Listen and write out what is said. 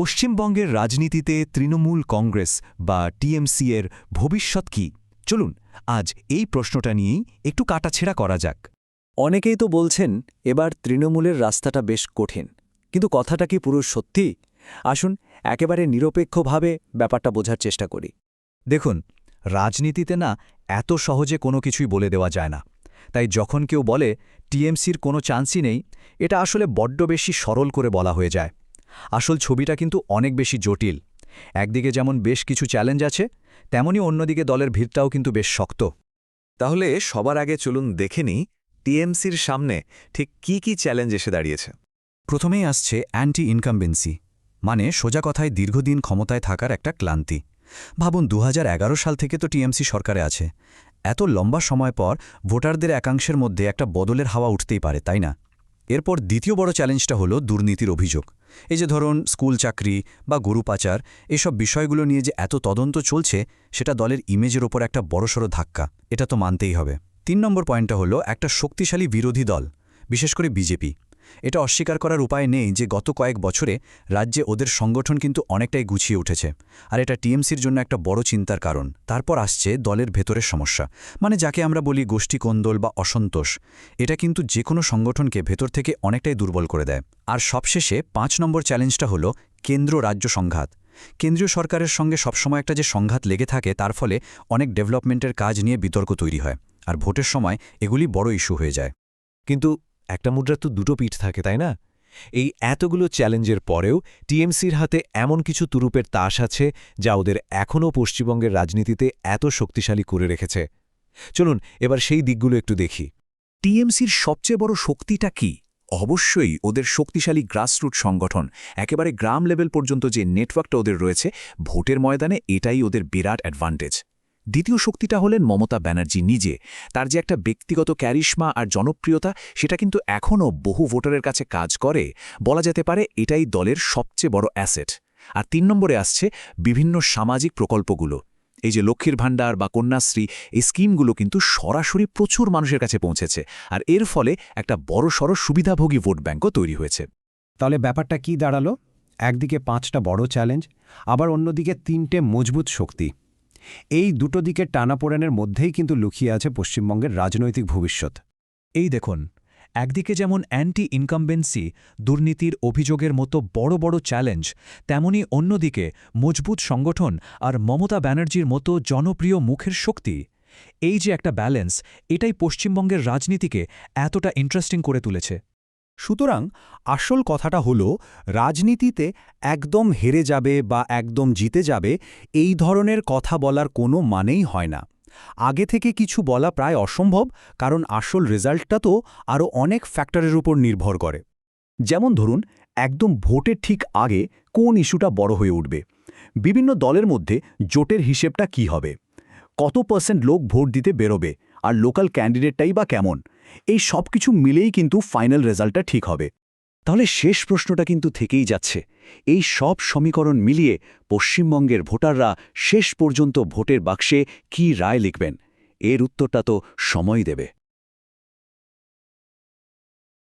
পশ্চিমবঙ্গের রাজনীতিতে তৃণমূল কংগ্রেস বা টিএমসি এর ভবিষ্যৎ কি? চলুন আজ এই প্রশ্নটা নিয়েই একটু কাটাছেঁড়া করা যাক। অনেকেই তো বলছেন এবার তৃণমূলের রাস্তাটা বেশ কঠিন, কিন্তু কথাটা কি পুরো সত্যি? আসুন একেবারে নিরপেক্ষভাবে ব্যাপারটা বোঝার চেষ্টা করি। দেখুন, রাজনীতিতে না এত সহজে কোনো কিছুই বলে দেওয়া যায় না। তাই যখন কেউ বলে টিএমসির কোনো চান্সই নেই, এটা আসলে বড্ড বেশি সরল করে বলা হয়ে যায়। আসল ছবিটা কিন্তু অনেক বেশি জটিল। একদিকে যেমন বেশ কিছু চ্যালেঞ্জ আছে, তেমনি অন্যদিকে দলের ভিড়টাও কিন্তু বেশ শক্ত। তাহলে সবার আগে চলুন দেখে নিই টিএমসির সামনে ঠিক কি চ্যালেঞ্জ এসে দাঁড়িয়েছে। প্রথমেই আসছে অ্যান্টি ইনকামবেন্সি, মানে সোজা কথায় দীর্ঘদিন ক্ষমতায় থাকার একটা ক্লান্তি। ভাবুন ২০১১ সাল থেকে তো টিএমসি সরকারে আছে। এত লম্বা সময় পর ভোটারদের একাংশের মধ্যে একটা বদলের হাওয়া উঠতেই পারে, তাই না? এরপর দ্বিতীয় বড় চ্যালেঞ্জটা হলো দুর্নীতির অভিযোগ। এই যে ধরুন স্কুল চাকরি বা গরু পাচার, এসব বিষয়গুলো নিয়ে যে এত তদন্ত চলছে, সেটা দলের ইমেজের ওপর একটা বড়সড় ধাক্কা, এটা তো মানতেই হবে। ৩ নম্বর পয়েন্টটা হলো একটা শক্তিশালী বিরোধী দল, বিশেষ করে বিজেপি। এটা অস্বীকার করার উপায় নেই যে গত কয়েক বছরে রাজ্যে ওদের সংগঠন কিন্তু অনেকটাই গুছিয়ে উঠেছে, আর এটা টিএমসির জন্য একটা বড় চিন্তার কারণ। তারপর আসছে দলের ভেতরের সমস্যা, মানে যাকে আমরা বলি গোষ্ঠী কোন্দল বা অসন্তোষ। এটা কিন্তু যে কোনো সংগঠনকে ভেতর থেকে অনেকটাই দুর্বল করে দেয়। আর সবশেষে ৫ নম্বর চ্যালেঞ্জটা হলো কেন্দ্র রাজ্য সংঘাত। কেন্দ্রীয় সরকারের সঙ্গে সবসময় একটা যে সংঘাত লেগে থাকে, তার ফলে অনেক ডেভেলপমেন্টের কাজ নিয়ে বিতর্ক তৈরি হয়, আর ভোটের সময় এগুলি বড় ইস্যু হয়ে যায়। কিন্তু একটা মুদ্রার তো দুটো পিঠ থাকে, তাই না? এই এতগুলো চ্যালেঞ্জের পরেও টিএমসির হাতে এমন কিছু তুরুপের তাস আছে যা ওদের এখনও পশ্চিমবঙ্গের রাজনীতিতে এত শক্তিশালী করে রেখেছে। চলুন এবার সেই দিকগুলো একটু দেখি। টিএমসির সবচেয়ে বড় শক্তিটা কি? অবশ্যই ওদের শক্তিশালী গ্রাসরুট সংগঠন। একেবারে গ্রাম লেভেল পর্যন্ত যে নেটওয়ার্কটা ওদের রয়েছে, ভোটের ময়দানে এটাই ওদের বিরাট অ্যাডভান্টেজ। দ্বিতীয় শক্তিটা হলেন মমতা ব্যানার্জি নিজে। তার যে একটা ব্যক্তিগত ক্যারিশমা আর জনপ্রিয়তা, সেটা কিন্তু এখনও বহু ভোটারের কাছে কাজ করে। বলা যেতে পারে এটাই দলের সবচেয়ে বড় অ্যাসেট। আর ৩ নম্বরে আসছে বিভিন্ন সামাজিক প্রকল্পগুলো। এই যে লক্ষ্মীর ভাণ্ডার বা কন্যাশ্রী, এই স্কিমগুলো কিন্তু সরাসরি প্রচুর মানুষের কাছে পৌঁছেছে, আর এর ফলে একটা বড়সড় সুবিধাভোগী ভোট ব্যাঙ্কও তৈরি হয়েছে। তাহলে ব্যাপারটা কি দাঁড়ালো? একদিকে ৫টা বড় চ্যালেঞ্জ, আবার অন্যদিকে ৩টে মজবুত শক্তি। এই দুটো দিকের টানাপোড়েনের মধ্যেই কিন্তু লুকিয়ে আছে পশ্চিমবঙ্গের রাজনৈতিক ভবিষ্যৎ। এই দেখুন, একদিকে যেমন অ্যান্টি ইনকামবেন্সি, দুর্নীতির অভিযোগের মতো বড় বড় চ্যালেঞ্জ, তেমনি অন্যদিকে মজবুত সংগঠন আর মমতা ব্যানার্জির মতো জনপ্রিয় মুখের শক্তি। এই যে একটা ব্যালেন্স, এটাই পশ্চিমবঙ্গের রাজনীতিকে এতটা ইন্টারেস্টিং করে তুলেছে। সুতরাং আসল কথাটা হলো, রাজনীতিতে একদম হেরে যাবে বা একদম জিতে যাবে এই ধরনের কথা বলার কোনো মানেই হয় না। আগে থেকে কিছু বলা প্রায় অসম্ভব, কারণ আসল রেজাল্টটা তো আরও অনেক ফ্যাক্টরের উপর নির্ভর করে। যেমন ধরুন, একদম ভোটের ঠিক আগে কোন ইস্যুটা বড় হয়ে উঠবে, বিভিন্ন দলের মধ্যে জোটের হিসেবটা কি হবে, কত % লোক ভোট দিতে বেরোবে, আর লোকাল ক্যান্ডিডেটটাই বা কেমন, এই সব কিছু মিলেই কিন্তু ফাইনাল রেজাল্টটা ঠিক হবে। তাহলে শেষ প্রশ্নটা কিন্তু থেকেই যাচ্ছে, এই সব সমীকরণ মিলিয়ে পশ্চিমবঙ্গের ভোটাররা শেষ পর্যন্ত ভোটের বাক্সে কী রায় লিখবেন? এর উত্তরটা তো সময় দেবে।